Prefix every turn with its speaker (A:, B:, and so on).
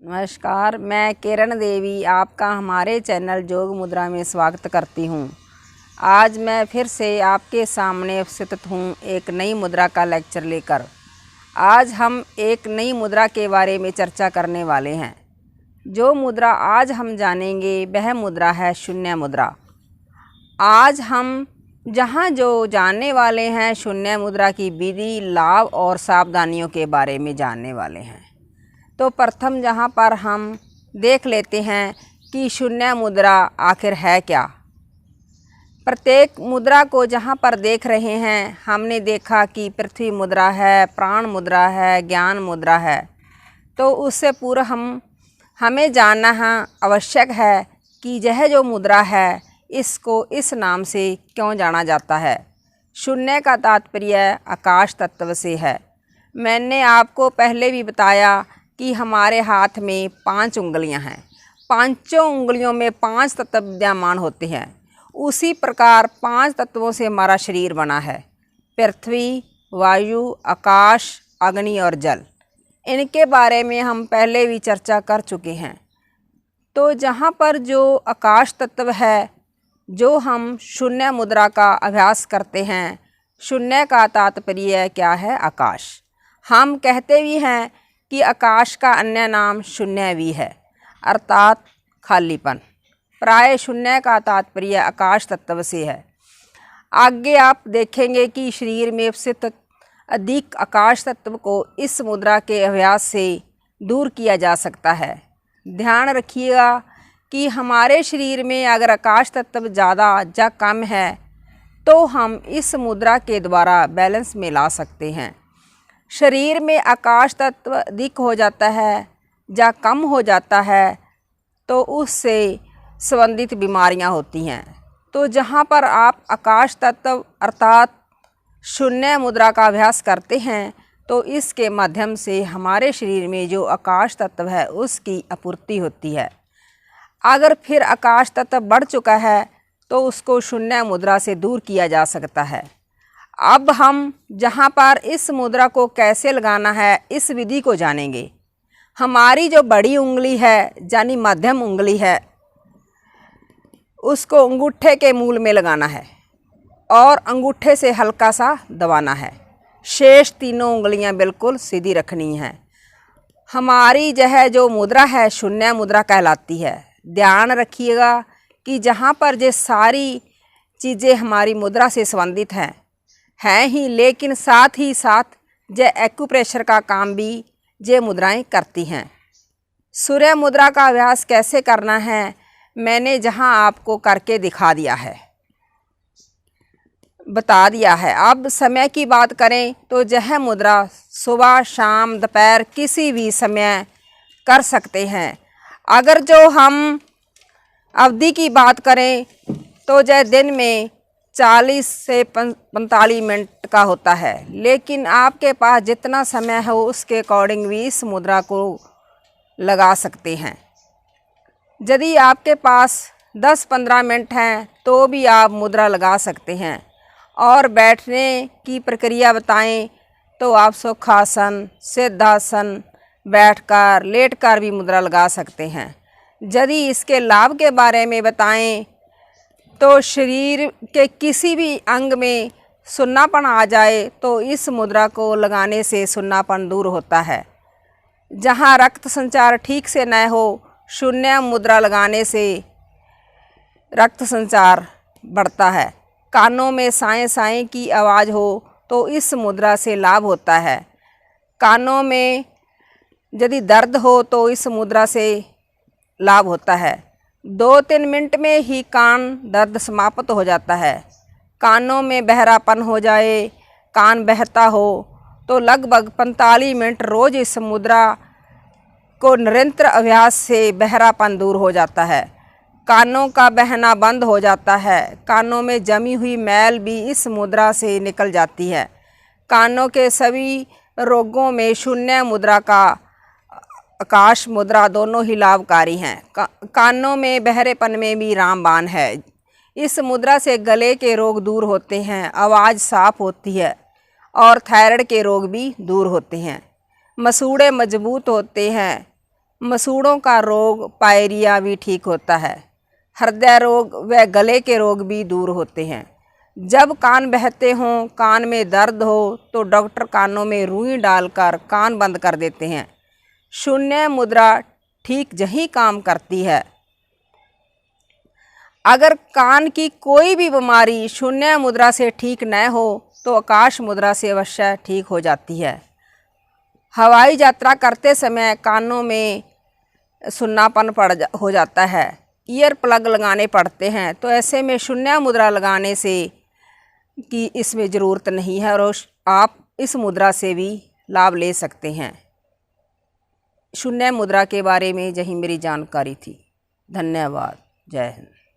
A: नमस्कार, मैं किरण देवी आपका हमारे चैनल योग मुद्रा में स्वागत करती हूँ। आज मैं फिर से आपके सामने उपस्थित हूँ एक नई मुद्रा का लेक्चर लेकर। आज हम एक नई मुद्रा के बारे में चर्चा करने वाले हैं। जो मुद्रा आज हम जानेंगे वह मुद्रा है शून्य मुद्रा। आज हम जहाँ जो जानने वाले हैं शून्य मुद्रा की विधि, लाभ और सावधानियों के बारे में जानने वाले हैं। तो प्रथम जहाँ पर हम देख लेते हैं कि शून्य मुद्रा आखिर है क्या। प्रत्येक मुद्रा को जहाँ पर देख रहे हैं हमने देखा कि पृथ्वी मुद्रा है, प्राण मुद्रा है, ज्ञान मुद्रा है। तो उससे पूर्व हमें जानना आवश्यक है कि यह जो मुद्रा है इसको इस नाम से क्यों जाना जाता है। शून्य का तात्पर्य आकाश तत्व से है। मैंने आपको पहले भी बताया कि हमारे हाथ में 5 उंगलियां हैं। पांचों उंगलियों में 5 तत्व विद्यमान होते हैं। उसी प्रकार 5 तत्वों से हमारा शरीर बना है। पृथ्वी, वायु, आकाश, अग्नि और जल। इनके बारे में हम पहले भी चर्चा कर चुके हैं। तो जहाँ पर जो आकाश तत्व है, जो हम शून्य मुद्रा का अभ्यास करते हैं, शून्य का तात्पर्य क्या है? आकाश। हम कहते भी हैं कि आकाश का अन्य नाम शून्य भी है, अर्थात खालीपन। प्राय शून्य का तात्पर्य आकाश तत्व से है। आगे आप देखेंगे कि शरीर में स्थित अधिक आकाश तत्व को इस मुद्रा के अभ्यास से दूर किया जा सकता है। ध्यान रखिएगा कि हमारे शरीर में अगर आकाश तत्व ज़्यादा या कम है तो हम इस मुद्रा के द्वारा बैलेंस में ला सकते हैं। शरीर में आकाश तत्व अधिक हो जाता है या कम हो जाता है तो उससे संबंधित बीमारियां होती हैं। तो जहां पर आप आकाश तत्व अर्थात शून्य मुद्रा का अभ्यास करते हैं तो इसके माध्यम से हमारे शरीर में जो आकाश तत्व है उसकी आपूर्ति होती है। अगर फिर आकाश तत्व बढ़ चुका है तो उसको शून्य मुद्रा से दूर किया जा सकता है। अब हम जहाँ पर इस मुद्रा को कैसे लगाना है इस विधि को जानेंगे। हमारी जो बड़ी उंगली है यानी मध्यम उंगली है उसको अंगूठे के मूल में लगाना है और अंगूठे से हल्का सा दबाना है। शेष तीनों उंगलियां बिल्कुल सीधी रखनी हैं। हमारी यह जो मुद्रा है शून्य मुद्रा कहलाती है। ध्यान रखिएगा कि जहाँ पर ये सारी चीज़ें हमारी मुद्रा से संबंधित हैं ही, लेकिन साथ ही साथ ये एक्यूप्रेशर का काम भी ये मुद्राएं करती हैं। सूर्य मुद्रा का अभ्यास कैसे करना है मैंने जहां आपको करके दिखा दिया है, बता दिया है। अब समय की बात करें तो यह मुद्रा सुबह, शाम, दोपहर किसी भी समय कर सकते हैं। अगर जो हम अवधि की बात करें तो यह दिन में 40 से 45 मिनट का होता है, लेकिन आपके पास जितना समय हो उसके अकॉर्डिंग भी इस मुद्रा को लगा सकते हैं। यदि आपके पास 10-15 मिनट हैं तो भी आप मुद्रा लगा सकते हैं। और बैठने की प्रक्रिया बताएं तो आप सुखासन, सिद्धासन, बैठकर, लेटकर भी मुद्रा लगा सकते हैं। यदि इसके लाभ के बारे में बताएं तो शरीर के किसी भी अंग में सुन्नापन आ जाए तो इस मुद्रा को लगाने से सुन्नापन दूर होता है। जहां रक्त संचार ठीक से न हो, शून्य मुद्रा लगाने से रक्त संचार बढ़ता है। कानों में साएं साएं की आवाज़ हो तो इस मुद्रा से लाभ होता है। कानों में यदि दर्द हो तो इस मुद्रा से लाभ होता है। 2-3 मिनट में ही कान दर्द समाप्त हो जाता है। कानों में बहरापन हो जाए, कान बहता हो तो लगभग 45 मिनट रोज़ इस मुद्रा को निरंतर अभ्यास से बहरापन दूर हो जाता है। कानों का बहना बंद हो जाता है। कानों में जमी हुई मैल भी इस मुद्रा से निकल जाती है। कानों के सभी रोगों में शून्य मुद्रा का आकाश मुद्रा दोनों ही लाभकारी हैं। कानों में बहरेपन में भी रामबाण है। इस मुद्रा से गले के रोग दूर होते हैं, आवाज़ साफ होती है और थायराइड के रोग भी दूर होते हैं। मसूड़े मजबूत होते हैं। मसूड़ों का रोग पायरिया भी ठीक होता है। हृदय रोग व गले के रोग भी दूर होते हैं। जब कान बहते हों, कान में दर्द हो तो डॉक्टर कानों में रुई डालकर कान बंद कर देते हैं। शून्य मुद्रा ठीक यही काम करती है। अगर कान की कोई भी बीमारी शून्य मुद्रा से ठीक न हो तो आकाश मुद्रा से अवश्य ठीक हो जाती है। हवाई यात्रा करते समय कानों में सुन्नापन हो जाता है, ईयर प्लग लगाने पड़ते हैं, तो ऐसे में शून्य मुद्रा लगाने से कि इसमें ज़रूरत नहीं है और आप इस मुद्रा से भी लाभ ले सकते हैं। शून्य मुद्रा के बारे में यही मेरी जानकारी थी। धन्यवाद। जय हिंद।